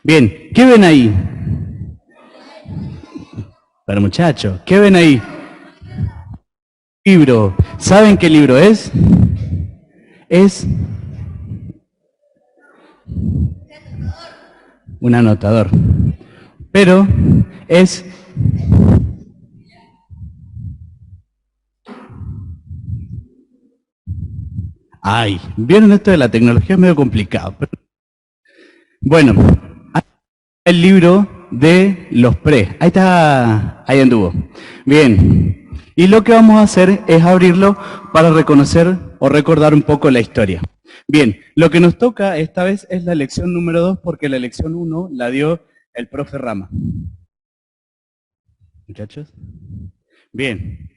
Bien, ¿qué ven ahí? Pero muchachos, ¿qué ven ahí? Libro. ¿Saben qué libro es? Es un anotador. Pero es... Ay, ¿vieron esto de la tecnología? Es medio complicado. Bueno, el libro de los pre. Ahí está, ahí anduvo. Bien. Y lo que vamos a hacer es abrirlo para reconocer o recordar un poco la historia. Bien, lo que nos toca esta vez es la lección número 2 porque la lección 1 la dio el profe Rama. Muchachos. Bien,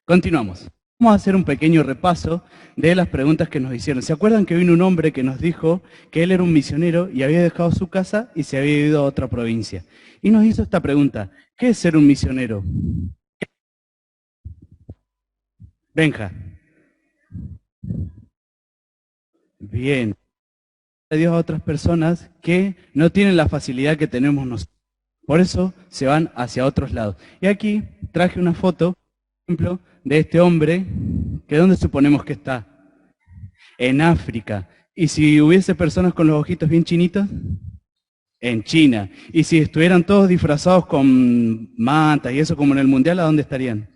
continuamos. Vamos a hacer un pequeño repaso de las preguntas que nos hicieron. ¿Se acuerdan que vino un hombre que nos dijo que él era un misionero y había dejado su casa y se había ido a otra provincia? Y nos hizo esta pregunta: ¿qué es ser un misionero? Benja. Bien. Dios a otras personas que no tienen la facilidad que tenemos nosotros. Por eso se van hacia otros lados. Y aquí traje una foto, por ejemplo, de este hombre, que ¿dónde suponemos que está? En África. ¿Y si hubiese personas con los ojitos bien chinitos? En China. ¿Y si estuvieran todos disfrazados con mantas y eso como en el Mundial, ¿a dónde estarían?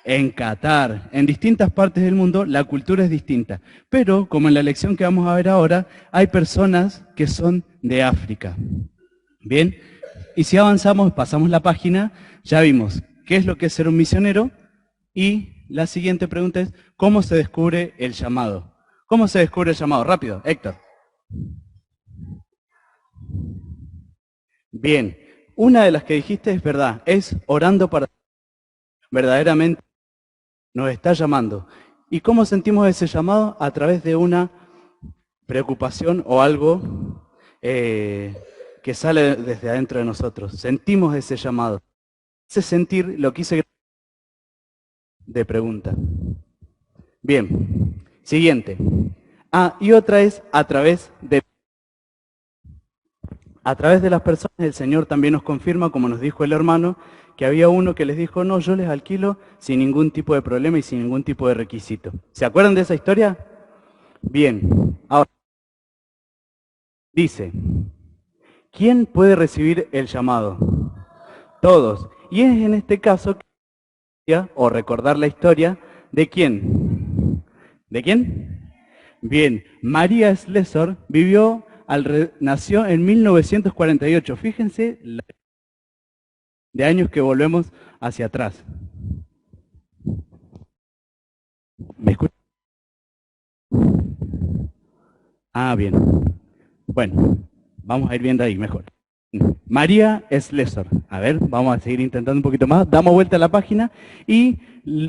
En Qatar. En distintas partes del mundo la cultura es distinta. Pero, como en la lección que vamos a ver ahora, hay personas que son de África. Bien, y si avanzamos, pasamos la página, ya vimos qué es lo que es ser un misionero y la siguiente pregunta es, ¿cómo se descubre el llamado? ¿Cómo se descubre el llamado? Rápido, Héctor. Bien, una de las que dijiste es verdad, es orando para verdaderamente nos está llamando. ¿Y cómo sentimos ese llamado? A través de una preocupación o algo que sale desde adentro de nosotros. Sentimos ese llamado. Ese sentir lo quise de pregunta. Bien, siguiente. Y otra es a través de las personas. El Señor también nos confirma, como nos dijo el hermano, que había uno que les dijo, no, yo les alquilo sin ningún tipo de problema y sin ningún tipo de requisito. ¿Se acuerdan de esa historia? Bien, ahora dice, ¿quién puede recibir el llamado? Todos. Y es en este caso, o recordar la historia, ¿de quién? ¿De quién? Bien, María Slessor nació en 1948. Fíjense de años que volvemos hacia atrás. ¿Me escuchan? Bien. Bueno, vamos a ir viendo ahí mejor. María Slessor. A ver, vamos a seguir intentando un poquito más. Damos vuelta a la página y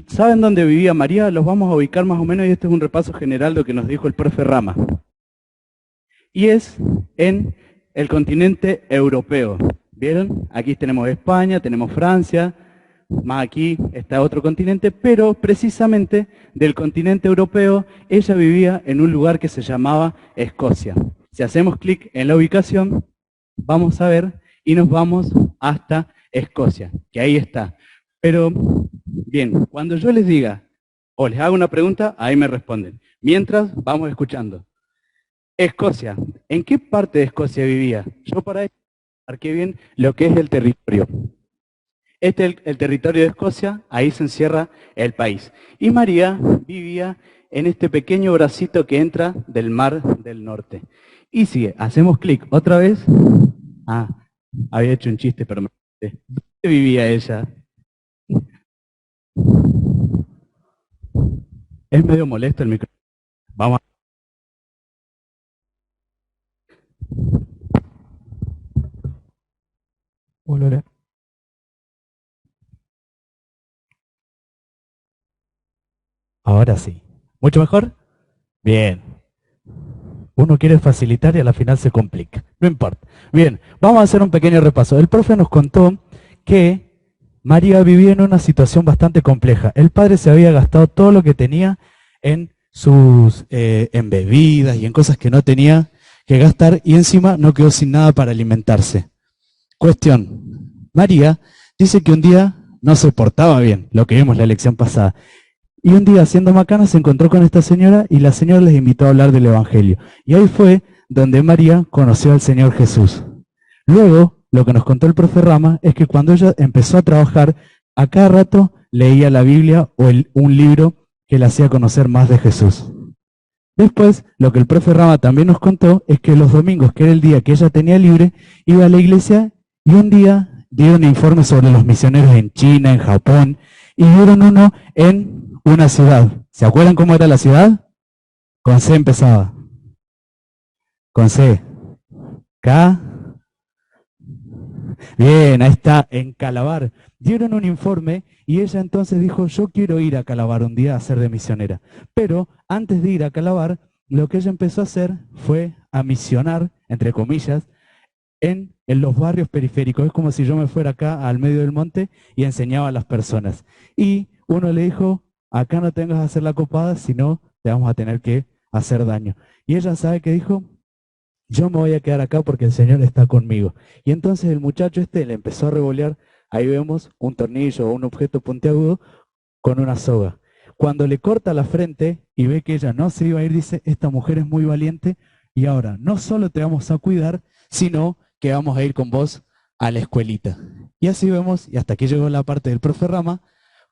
¿saben dónde vivía María? Los vamos a ubicar más o menos y este es un repaso general de lo que nos dijo el profe Rama. Y es en el continente europeo. ¿Vieron? Aquí tenemos España, tenemos Francia, más aquí está otro continente, pero precisamente del continente europeo ella vivía en un lugar que se llamaba Escocia. Si hacemos clic en la ubicación, vamos a ver y nos vamos hasta Escocia, que ahí está. Pero, bien, cuando yo les diga o les hago una pregunta, ahí me responden. Mientras, vamos escuchando. Escocia. ¿En qué parte de Escocia vivía? Yo para eso marqué bien lo que es el territorio. Este es el territorio de Escocia, ahí se encierra el país. Y María vivía en este pequeño bracito que entra del Mar del Norte. Y si hacemos clic otra vez, había hecho un chiste, pero ¿dónde vivía ella? Es medio molesto el micrófono. Vamos a... Hola. Ahora sí. ¿Mucho mejor? Bien. Uno quiere facilitar y a la final se complica. No importa. Bien, vamos a hacer un pequeño repaso. El profe nos contó que María vivía en una situación bastante compleja. El padre se había gastado todo lo que tenía en sus en bebidas y en cosas que no tenía que gastar y encima no quedó sin nada para alimentarse. Cuestión, María dice que un día no se portaba bien, lo que vimos la lección pasada. Y un día haciendo macana se encontró con esta señora y la señora les invitó a hablar del Evangelio. Y ahí fue donde María conoció al Señor Jesús. Luego, lo que nos contó el profe Rama es que cuando ella empezó a trabajar, a cada rato leía la Biblia o un libro que le hacía conocer más de Jesús. Después, lo que el profe Rama también nos contó es que los domingos, que era el día que ella tenía libre, iba a la iglesia y un día dieron informes sobre los misioneros en China, en Japón, y dieron uno en una ciudad. ¿Se acuerdan cómo era la ciudad? Con C empezaba. Con C. K. Bien, ahí está, en Calabar. Dieron un informe y ella entonces dijo, yo quiero ir a Calabar un día a ser de misionera. Pero antes de ir a Calabar, lo que ella empezó a hacer fue a misionar, entre comillas, en los barrios periféricos. Es como si yo me fuera acá al medio del monte y enseñaba a las personas. Y uno le dijo, acá no tengas que hacer la copada, sino te vamos a tener que hacer daño. Y ella sabe que dijo, yo me voy a quedar acá porque el Señor está conmigo. Y entonces el muchacho le empezó a revolear, ahí vemos un tornillo o un objeto puntiagudo con una soga. Cuando le corta la frente y ve que ella no se iba a ir, dice, esta mujer es muy valiente y ahora no solo te vamos a cuidar, sino que vamos a ir con vos a la escuelita. Y así vemos, y hasta aquí llegó la parte del profe Rama,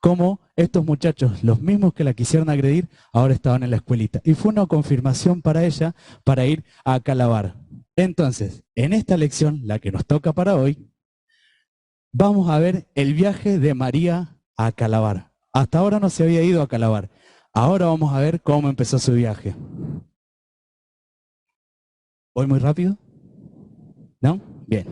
cómo estos muchachos, los mismos que la quisieron agredir, ahora estaban en la escuelita. Y fue una confirmación para ella para ir a Calabar. Entonces, en esta lección, la que nos toca para hoy, vamos a ver el viaje de María a Calabar. Hasta ahora no se había ido a Calabar. Ahora vamos a ver cómo empezó su viaje. ¿Voy muy rápido? ¿No? Bien.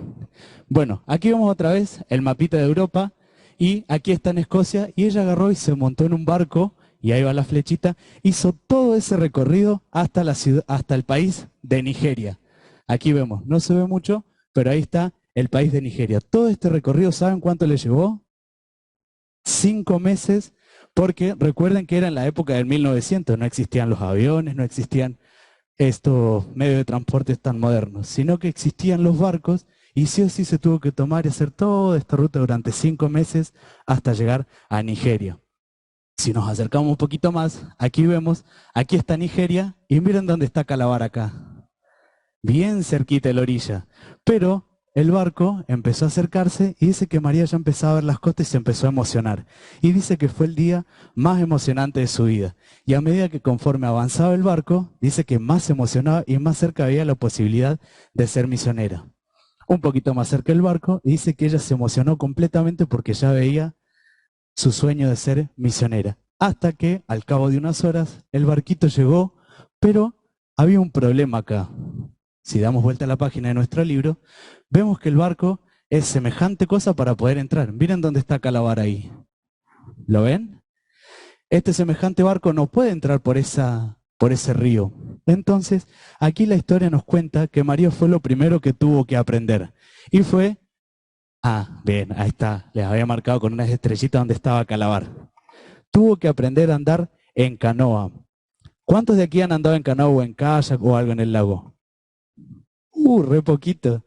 Bueno, aquí vemos otra vez el mapita de Europa. Y aquí está en Escocia, y ella agarró y se montó en un barco, y ahí va la flechita, hizo todo ese recorrido hasta la ciudad, hasta el país de Nigeria. Aquí vemos, no se ve mucho, pero ahí está el país de Nigeria. Todo este recorrido, ¿saben cuánto le llevó? 5 meses, porque recuerden que era en la época del 1900, no existían los aviones, no existían estos medios de transporte tan modernos, sino que existían los barcos. Y sí o sí se tuvo que tomar y hacer toda esta ruta durante 5 meses hasta llegar a Nigeria. Si nos acercamos un poquito más, aquí vemos, aquí está Nigeria y miren dónde está Calabar acá. Bien cerquita de la orilla. Pero el barco empezó a acercarse y dice que María ya empezaba a ver las costas y se empezó a emocionar. Y dice que fue el día más emocionante de su vida. Y a medida que conforme avanzaba el barco, dice que más se emocionaba y más cerca había la posibilidad de ser misionera. Un poquito más cerca del barco, y dice que ella se emocionó completamente porque ya veía su sueño de ser misionera. Hasta que, al cabo de unas horas, el barquito llegó, pero había un problema acá. Si damos vuelta a la página de nuestro libro, vemos que el barco es semejante cosa para poder entrar. Miren dónde está Calabar ahí. ¿Lo ven? Este semejante barco no puede entrar por ese río. Entonces, aquí la historia nos cuenta que María fue lo primero que tuvo que aprender. Y fue, bien, ahí está, les había marcado con unas estrellitas donde estaba Calabar. Tuvo que aprender a andar en canoa. ¿Cuántos de aquí han andado en canoa o en kayak o algo en el lago? Re poquito.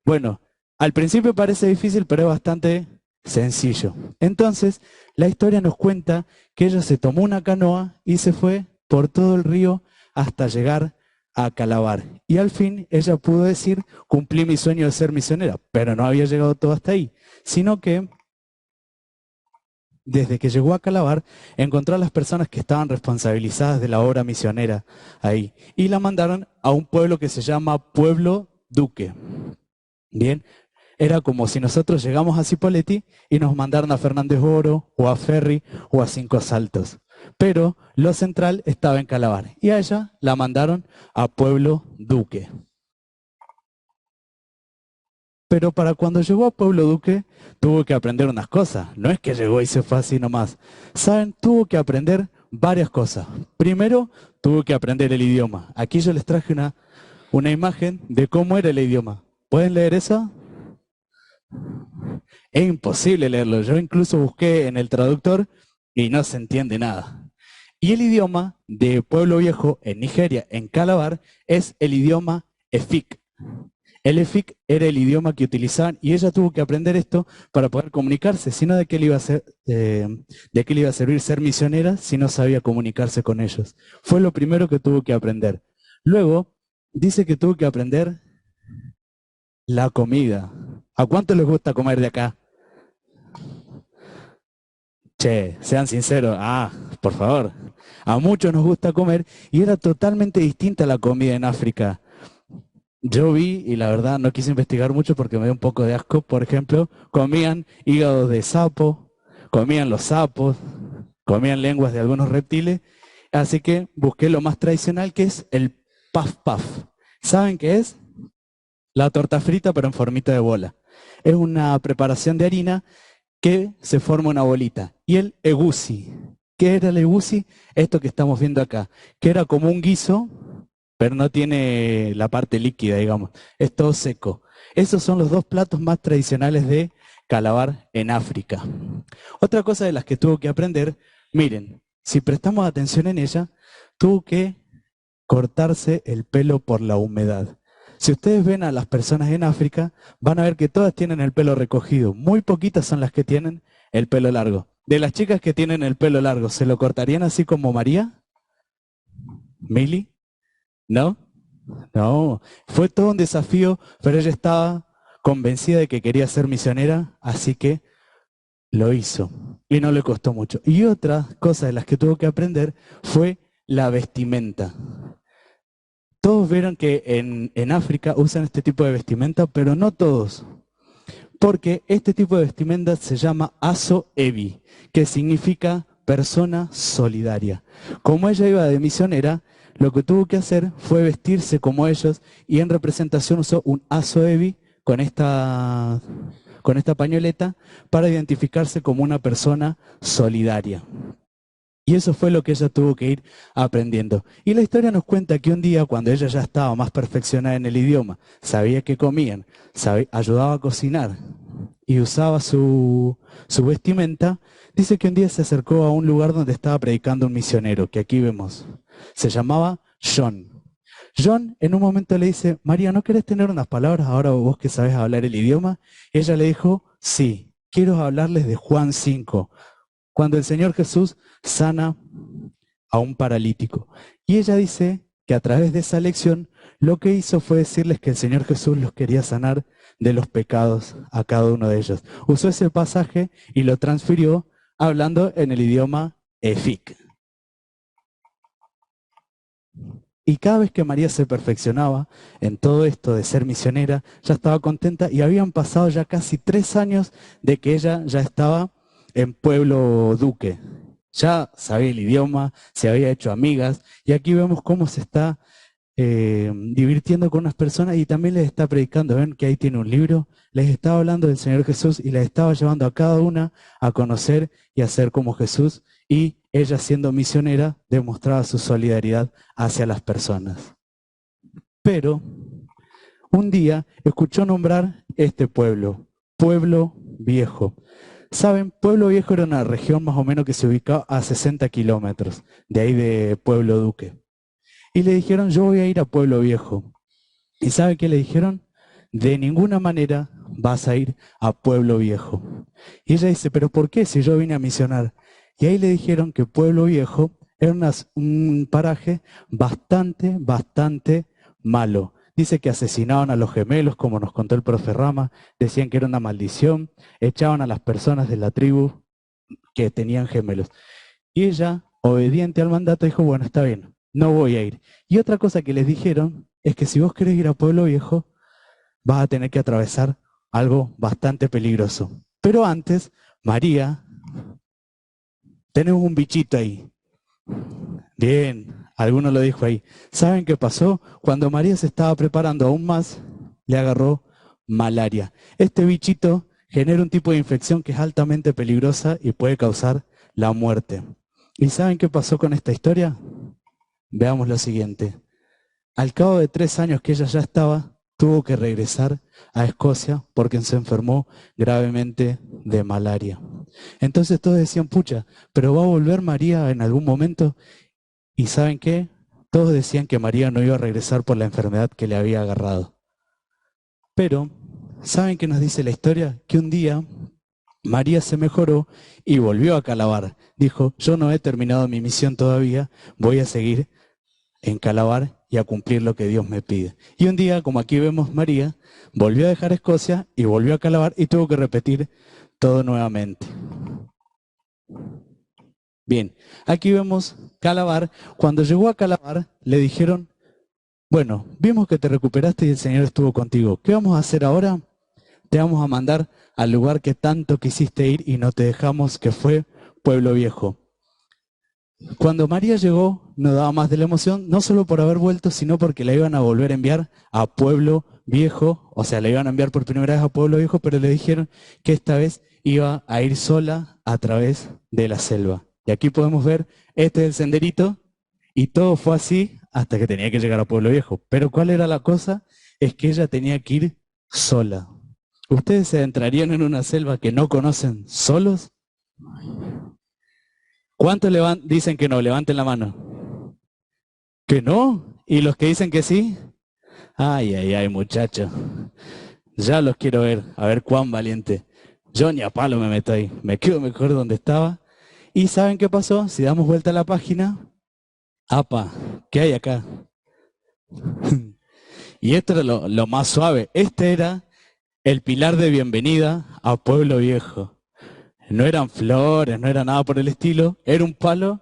Bueno, al principio parece difícil, pero es bastante sencillo. Entonces, la historia nos cuenta que ella se tomó una canoa y se fue por todo el río hasta llegar a Calabar. Y al fin ella pudo decir, cumplí mi sueño de ser misionera, pero no había llegado todo hasta ahí, sino que desde que llegó a Calabar, encontró a las personas que estaban responsabilizadas de la obra misionera ahí y la mandaron a un pueblo que se llama Pueblo Duque. Bien, era como si nosotros llegamos a Cipolletti y nos mandaron a Fernández Oro o a Ferry o a Cinco Saltos. Pero lo central estaba en Calabar y a ella la mandaron a Pueblo Duque. Pero para cuando llegó a Pueblo Duque, tuvo que aprender unas cosas. No es que llegó y se fue así nomás. ¿Saben? Tuvo que aprender varias cosas. Primero, tuvo que aprender el idioma. Aquí yo les traje una imagen de cómo era el idioma. ¿Pueden leer eso? Es imposible leerlo. Yo incluso busqué en el traductor y no se entiende nada. Y el idioma de Pueblo Viejo, en Nigeria, en Calabar, es el idioma Efik. El Efik era el idioma que utilizaban y ella tuvo que aprender esto para poder comunicarse, sino de qué le iba a de qué le iba a servir ser misionera si no sabía comunicarse con ellos. Fue lo primero que tuvo que aprender. Luego, dice que tuvo que aprender la comida. ¿A cuánto les gusta comer de acá? Che, sean sinceros. Por favor. A muchos nos gusta comer y era totalmente distinta la comida en África. Yo vi, y la verdad no quise investigar mucho porque me dio un poco de asco, por ejemplo, comían hígados de sapo, comían los sapos, comían lenguas de algunos reptiles, así que busqué lo más tradicional que es el paf paf. ¿Saben qué es? La torta frita pero en formita de bola. Es una preparación de harina que se forma una bolita. Y el egusi. ¿Qué era el egusi? Esto que estamos viendo acá, que era como un guiso, pero no tiene la parte líquida, digamos. Es todo seco. Esos son los dos platos más tradicionales de Calabar en África. Otra cosa de las que tuvo que aprender, miren, si prestamos atención en ella, tuvo que cortarse el pelo por la humedad. Si ustedes ven a las personas en África, van a ver que todas tienen el pelo recogido. Muy poquitas son las que tienen el pelo largo. De las chicas que tienen el pelo largo, ¿se lo cortarían así como María? ¿Mili? ¿No? No. Fue todo un desafío, pero ella estaba convencida de que quería ser misionera, así que lo hizo. Y no le costó mucho. Y otra cosa de las que tuvo que aprender fue la vestimenta. Todos vieron que en África usan este tipo de vestimenta, pero no todos. Porque este tipo de vestimenta se llama Aso Ebi, que significa persona solidaria. Como ella iba de misionera, lo que tuvo que hacer fue vestirse como ellos y en representación usó un Aso Ebi con esta pañoleta para identificarse como una persona solidaria. Y eso fue lo que ella tuvo que ir aprendiendo. Y la historia nos cuenta que un día, cuando ella ya estaba más perfeccionada en el idioma, sabía qué comían, ayudaba a cocinar y usaba su vestimenta, dice que un día se acercó a un lugar donde estaba predicando un misionero, que aquí vemos. Se llamaba John. John en un momento le dice, María, ¿no querés tener unas palabras ahora vos que sabés hablar el idioma? Y ella le dijo, sí, quiero hablarles de Juan 5. Cuando el Señor Jesús sana a un paralítico. Y ella dice que a través de esa lección lo que hizo fue decirles que el Señor Jesús los quería sanar de los pecados a cada uno de ellos. Usó ese pasaje y lo transfirió hablando en el idioma Efik. Y cada vez que María se perfeccionaba en todo esto de ser misionera, ya estaba contenta y habían pasado ya casi 3 años de que ella ya estaba en Pueblo Duque. Ya sabía el idioma, se había hecho amigas y aquí vemos cómo se está divirtiendo con unas personas y también les está predicando. Ven que ahí tiene un libro, les estaba hablando del Señor Jesús y les estaba llevando a cada una a conocer y a ser como Jesús, y ella, siendo misionera, demostraba su solidaridad hacia las personas. Pero un día escuchó nombrar este pueblo, Pueblo Viejo. Saben, Pueblo Viejo era una región más o menos que se ubicaba a 60 kilómetros de ahí de Pueblo Duque. Y le dijeron, yo voy a ir a Pueblo Viejo. ¿Y sabe qué le dijeron? De ninguna manera vas a ir a Pueblo Viejo. Y ella dice, ¿pero por qué si yo vine a misionar? Y ahí le dijeron que Pueblo Viejo era un paraje bastante malo. Dice que asesinaban a los gemelos, como nos contó el profe Rama, decían que era una maldición, echaban a las personas de la tribu que tenían gemelos. Y ella, obediente al mandato, dijo, bueno, está bien, no voy a ir. Y otra cosa que les dijeron es que si vos querés ir a Pueblo Viejo, vas a tener que atravesar algo bastante peligroso. Pero antes, María, tenemos un bichito ahí. Bien, alguno lo dijo ahí. ¿Saben qué pasó? Cuando María se estaba preparando aún más, le agarró malaria. Este bichito genera un tipo de infección que es altamente peligrosa y puede causar la muerte. ¿Y saben qué pasó con esta historia? Veamos lo siguiente. Al cabo de 3 años que ella ya estaba, tuvo que regresar a Escocia porque se enfermó gravemente de malaria. Entonces todos decían, pucha, pero ¿va a volver María en algún momento? ¿Y saben qué? todos decían que María no iba a regresar por la enfermedad que le había agarrado. Pero, ¿saben qué nos dice la historia? Que un día María se mejoró y volvió a Calabar. Dijo, yo no he terminado mi misión todavía, voy a seguir en Calabar y a cumplir lo que Dios me pide. Y un día, como aquí vemos, María volvió a dejar Escocia y volvió a Calabar y tuvo que repetir todo nuevamente. Bien, aquí vemos Calabar. Cuando llegó a Calabar, le dijeron, bueno, vimos que te recuperaste y el Señor estuvo contigo. ¿Qué vamos a hacer ahora? Te vamos a mandar al lugar que tanto quisiste ir y no te dejamos, que fue Pueblo Viejo. Cuando María llegó, no daba más de la emoción, no solo por haber vuelto, sino porque la iban a volver a enviar a Pueblo Viejo, o sea, la iban a enviar por primera vez a Pueblo Viejo, pero le dijeron que esta vez iba a ir sola a través de la selva. Y aquí podemos ver, este es el senderito, y todo fue así hasta que tenía que llegar a Pueblo Viejo. Pero ¿cuál era la cosa? Es que ella tenía que ir sola. ¿Ustedes se adentrarían en una selva que no conocen solos? ¿Cuántos dicen que no? Levanten la mano. ¿Que no? ¿Y los que dicen que sí? Ay, ay, ay, muchacho. Ya los quiero ver, a ver cuán valiente. Yo ni a palo me meto ahí, me quedo mejor donde estaba. ¿Y saben qué pasó? Si damos vuelta a la página, apa, ¿qué hay acá? Y esto era lo más suave. Este era el pilar de bienvenida a Pueblo Viejo. No eran flores, no era nada por el estilo, era un palo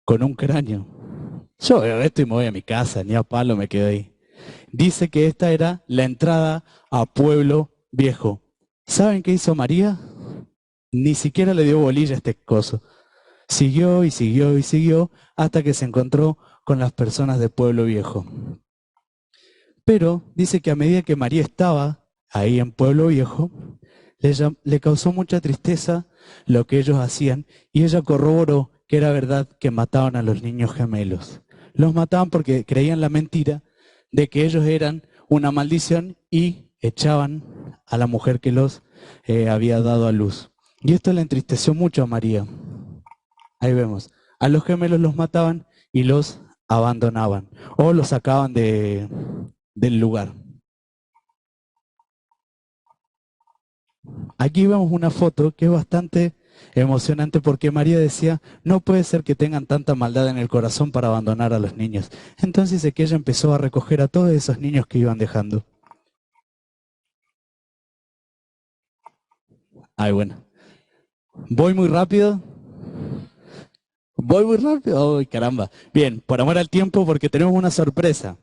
con un cráneo. Yo veo esto y me voy a mi casa, ni a palo me quedo ahí. Dice que esta era la entrada a Pueblo Viejo. ¿Saben qué hizo María? Ni siquiera le dio bolilla a este coso. Siguió y siguió y siguió hasta que se encontró con las personas de Pueblo Viejo. Pero dice que a medida que María estaba ahí en Pueblo Viejo, le causó mucha tristeza lo que ellos hacían y ella corroboró que era verdad que mataban a los niños gemelos. Los mataban porque creían la mentira de que ellos eran una maldición y echaban a la mujer que los había dado a luz. Y esto le entristeció mucho a María. Ahí vemos, a los gemelos los mataban y los abandonaban o los sacaban del lugar. Aquí vemos una foto que es bastante emocionante porque María decía, no puede ser que tengan tanta maldad en el corazón para abandonar a los niños. Entonces es que ella empezó a recoger a todos esos niños que iban dejando. Ay, bueno. ¿Voy muy rápido? ¿Voy muy rápido? ¡Ay, caramba! Bien, por amor al tiempo porque tenemos una sorpresa.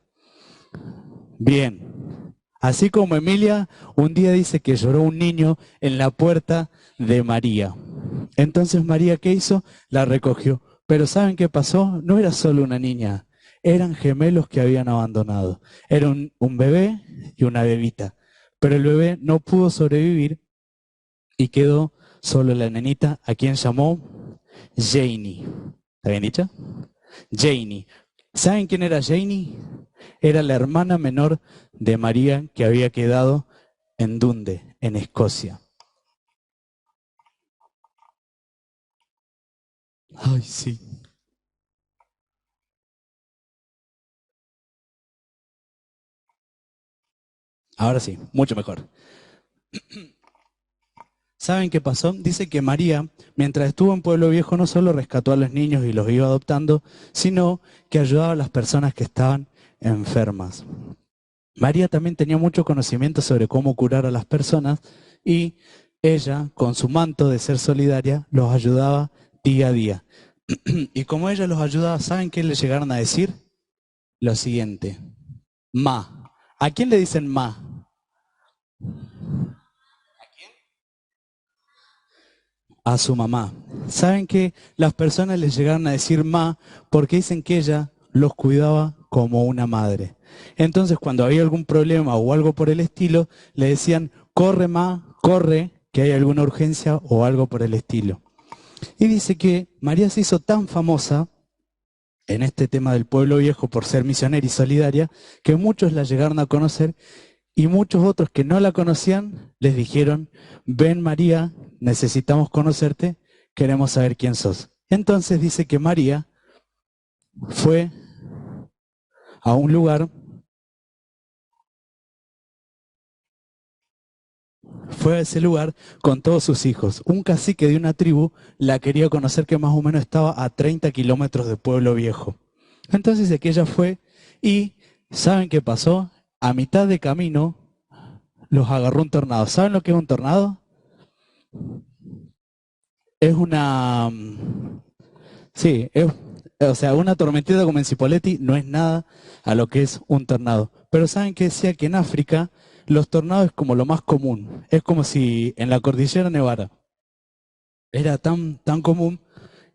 Bien. Así como Emilia un día dice que lloró un niño en la puerta de María. Entonces María, ¿qué hizo? La recogió. Pero ¿saben qué pasó? No era solo una niña, eran gemelos que habían abandonado. Era un bebé y una bebita. Pero el bebé no pudo sobrevivir y quedó solo la nenita, a quien llamó Janie. ¿Está bien dicho? Janie. ¿Saben quién era Janie? Era la hermana menor de María que había quedado en Dundee, en Escocia. Ay, sí. Ahora sí, mucho mejor. ¿Saben qué pasó? Dice que María, mientras estuvo en Pueblo Viejo, no solo rescató a los niños y los iba adoptando, sino que ayudaba a las personas que estaban enfermas. María también tenía mucho conocimiento sobre cómo curar a las personas y ella, con su manto de ser solidaria, los ayudaba día a día. Y como ella los ayudaba, ¿saben qué le llegaron a decir? Lo siguiente, ma. ¿A quién le dicen ma? A su mamá. ¿Saben que las personas les llegaron a decir ma porque dicen que ella los cuidaba como una madre? Entonces, cuando había algún problema o algo por el estilo, le decían, corre ma, corre, que hay alguna urgencia o algo por el estilo. Y dice que María se hizo tan famosa en este tema del pueblo viejo por ser misionera y solidaria, que muchos la llegaron a conocer y muchos otros que no la conocían les dijeron, ven María, necesitamos conocerte, queremos saber quién sos. Entonces dice que María fue a un lugar, fue a ese lugar con todos sus hijos. Un cacique de una tribu la quería conocer, que más o menos estaba a 30 kilómetros de Pueblo Viejo. Entonces aquella fue y ¿saben qué pasó? A mitad de camino los agarró un tornado. ¿Saben lo que es un tornado? Es una... Sí, o sea, una tormentita como en Cipolletti no es nada a lo que es un tornado. Pero ¿saben qué decía? Que en África los tornados es como lo más común. Es como si en la cordillera nevara. Era tan común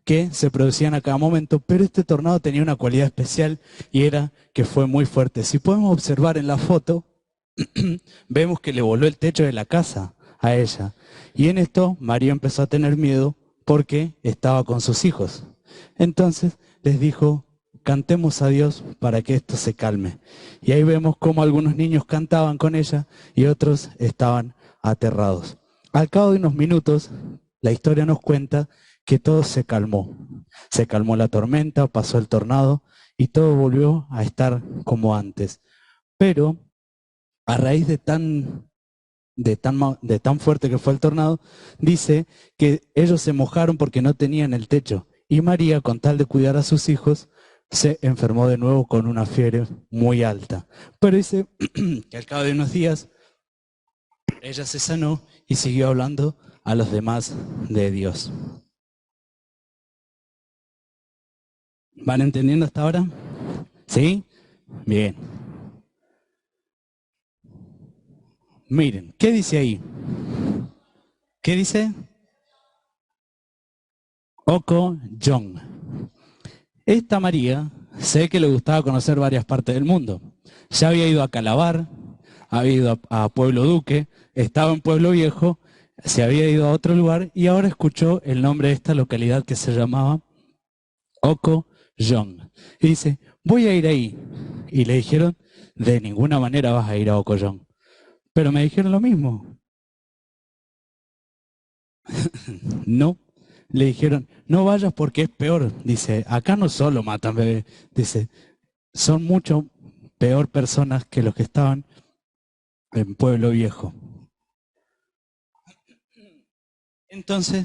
que se producían a cada momento, pero este tornado tenía una cualidad especial y era que fue muy fuerte. Si podemos observar en la foto, vemos que le voló el techo de la casa a ella. Y en esto María empezó a tener miedo porque estaba con sus hijos. Entonces les dijo, cantemos a Dios para que esto se calme. Y ahí vemos cómo algunos niños cantaban con ella y otros estaban aterrados. Al cabo de unos minutos, la historia nos cuenta que todo se calmó. Se calmó la tormenta, pasó el tornado y todo volvió a estar como antes. Pero a raíz de tan fuerte que fue el tornado, dice que ellos se mojaron porque no tenían el techo. Y María, con tal de cuidar a sus hijos, se enfermó de nuevo con una fiebre muy alta. Pero dice que al cabo de unos días ella se sanó y siguió hablando a los demás de Dios. ¿Van entendiendo hasta ahora? ¿Sí? Bien. Miren, ¿qué dice ahí? ¿Qué dice? Oko Jong. Esta María sé que le gustaba conocer varias partes del mundo. Ya había ido a Calabar, había ido a Pueblo Duque, estaba en Pueblo Viejo, se había ido a otro lugar y ahora escuchó el nombre de esta localidad que se llamaba Oko Jong. Y dice, voy a ir ahí. Y le dijeron, de ninguna manera vas a ir a Oko Jong. Pero me dijeron lo mismo. No. Le dijeron, no vayas porque es peor. Dice, acá no solo matan bebés. Dice, son mucho peor personas que los que estaban en Pueblo Viejo. Entonces,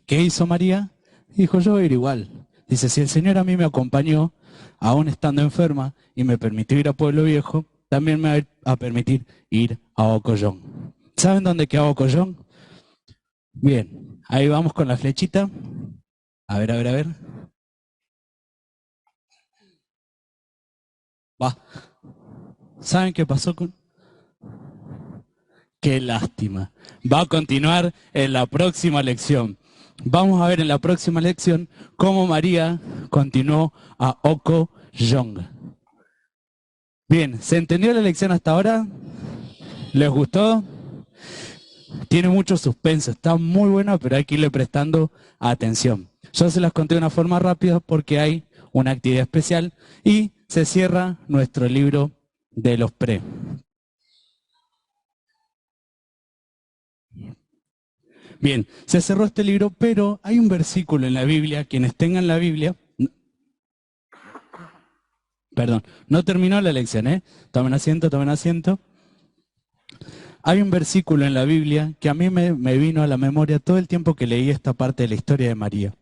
¿qué hizo María? Dijo, yo voy a ir igual. Dice, si el Señor a mí me acompañó, aún estando enferma, y me permitió ir a Pueblo Viejo, también me va a permitir ir a Ocollón. ¿Saben dónde queda Ocollón? Bien, ahí vamos con la flechita. A ver, a ver, a ver. Va. ¿Saben qué pasó con...? Qué lástima. Va a continuar en la próxima lección. Vamos a ver en la próxima lección cómo María continuó a Oko Jong. Bien, ¿se entendió la lección hasta ahora? ¿Les gustó? Tiene mucho suspenso, está muy buena, pero hay que irle prestando atención. Yo se las conté de una forma rápida porque hay una actividad especial y se cierra nuestro libro de los pre. Bien, se cerró este libro, pero hay un versículo en la Biblia, quienes tengan la Biblia, perdón, no terminó la lección, ¿eh? Tomen asiento, tomen asiento. Hay un versículo en la Biblia que a mí me vino a la memoria todo el tiempo que leí esta parte de la historia de María.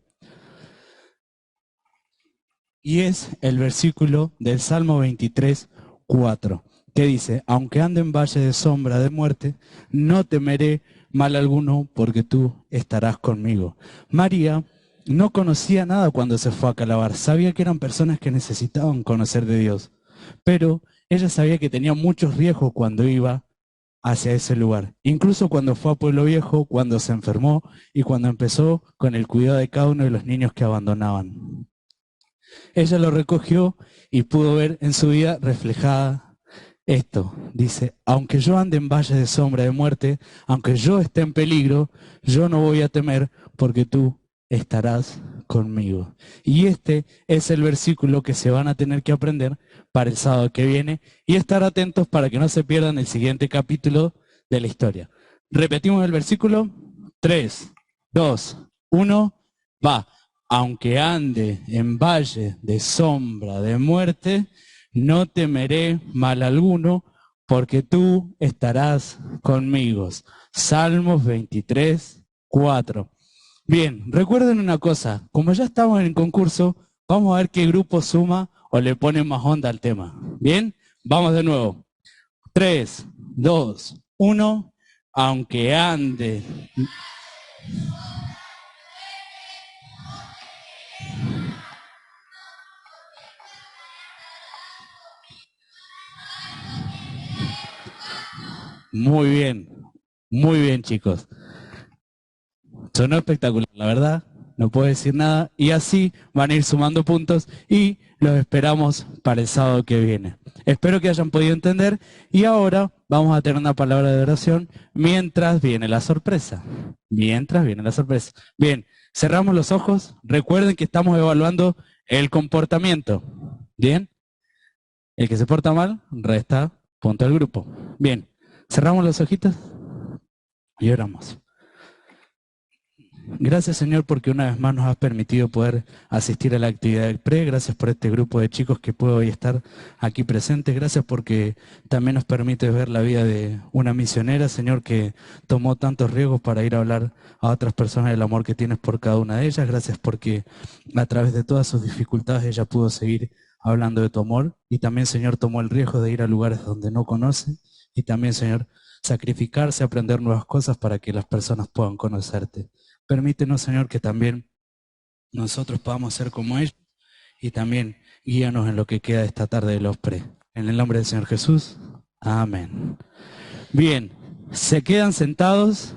Y es el versículo del Salmo 23, 4, que dice, aunque ande en valle de sombra de muerte, no temeré mal alguno porque tú estarás conmigo. María no conocía nada cuando se fue a Calabar, sabía que eran personas que necesitaban conocer de Dios, pero ella sabía que tenía muchos riesgos cuando iba hacia ese lugar. Incluso cuando fue a Pueblo Viejo, cuando se enfermó y cuando empezó con el cuidado de cada uno de los niños que abandonaban. Ella lo recogió y pudo ver en su vida reflejada esto. Dice, aunque yo ande en valle de sombra de muerte, aunque yo esté en peligro, yo no voy a temer porque tú estarás conmigo. Y este es el versículo que se van a tener que aprender para el sábado que viene y estar atentos para que no se pierdan el siguiente capítulo de la historia. Repetimos el versículo. 3, 2, 1, va. Aunque ande en valle de sombra de muerte, no temeré mal alguno, porque tú estarás conmigo. Salmos 23, 4. Bien, recuerden una cosa, como ya estamos en el concurso, vamos a ver qué grupo suma o le pone más onda al tema. Bien, vamos de nuevo. 3, 2, 1. Aunque ande. Muy bien chicos. Sonó espectacular, la verdad, no puedo decir nada. Y así van a ir sumando puntos y los esperamos para el sábado que viene. Espero que hayan podido entender y ahora vamos a tener una palabra de oración mientras viene la sorpresa. Mientras viene la sorpresa. Bien, cerramos los ojos. Recuerden que estamos evaluando el comportamiento. Bien, el que se porta mal resta punto al grupo. Bien, cerramos los ojitos y oramos. Gracias, Señor, porque una vez más nos has permitido poder asistir a la actividad del PRE. Gracias por este grupo de chicos que puedo hoy estar aquí presentes. Gracias porque también nos permite ver la vida de una misionera, Señor, que tomó tantos riesgos para ir a hablar a otras personas del amor que tienes por cada una de ellas. Gracias porque a través de todas sus dificultades ella pudo seguir hablando de tu amor. Y también, Señor, tomó el riesgo de ir a lugares donde no conoce. Y también, Señor, sacrificarse, aprender nuevas cosas para que las personas puedan conocerte. Permítenos, Señor, que también nosotros podamos ser como ellos y también guíanos en lo que queda esta tarde de los pre. En el nombre del Señor Jesús. Amén. Bien, se quedan sentados.